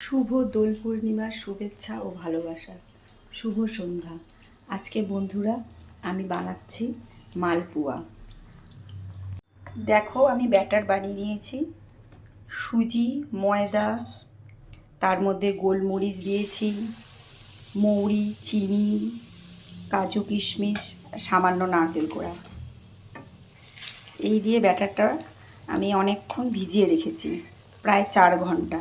শুভ দোল পূর্ণিমার শুভেচ্ছা ও ভালোবাসা। শুভ সন্ধ্যা। আজকে বন্ধুরা আমি বানাচ্ছি মালপোয়া। দেখো আমি ব্যাটার বানিয়ে নিয়েছি। সুজি, ময়দা, তার মধ্যে গোলমরিচ দিয়েছি, মৌরি, চিনি, কাজু কিশমিশ, সামান্য নারকেল কোড়া। এই দিয়ে ব্যাটারটা আমি অনেকক্ষণ ভিজিয়ে রেখেছি, প্রায় 4 ঘন্টা।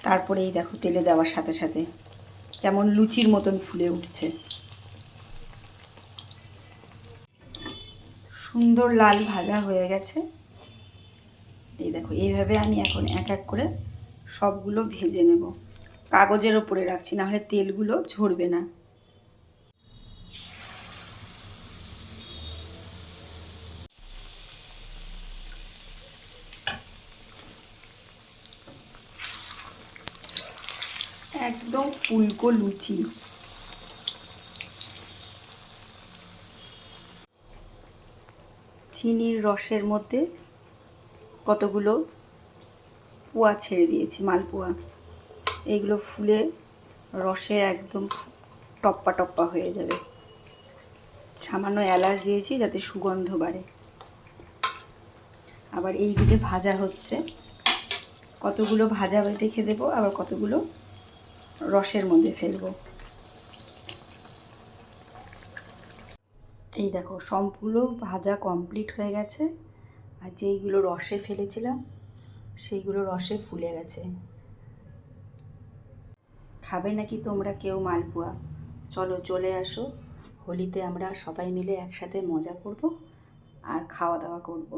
তারপরে এই দেখো তেলে দেওয়ার সাথে সাথে কেমন লুচির মতন ফুলে উঠছে। সুন্দর লাল ভাজা হয়ে গেছে। এই দেখো এইভাবে আমি এখন এক এক করে সবগুলো ভেজে নেব। কাগজের ওপরে রাখছি, নাহলে তেলগুলো ঝরবে না। একদম ফুলকো লুচি। চিনির রসের মধ্যে কতগুলো পোয়া ছেড়ে দিয়েছি, মালপোয়া। এইগুলো ফুলে রসে একদম টপ্পা টপ্পা হয়ে যাবে। সামান্য এলাচ দিয়েছি যাতে সুগন্ধ বাড়ে। আবার এইগুলো ভাজা হচ্ছে, কতগুলো ভাজা রেখে দেবো, আবার কতগুলো রসের মধ্যে ফেলবো। এই দেখো সম্পূর্ণ ভাজা কমপ্লিট হয়ে গেছে। আর যেইগুলো রসে ফেলেছিলাম সেইগুলো রসে ফুলে গেছে। খাবে নাকি তোমরা কেউ মালপোয়া? চলো চলে আসো, হোলিতে আমরা সবাই মিলে একসাথে মজা করব আর খাওয়া দাওয়া করব।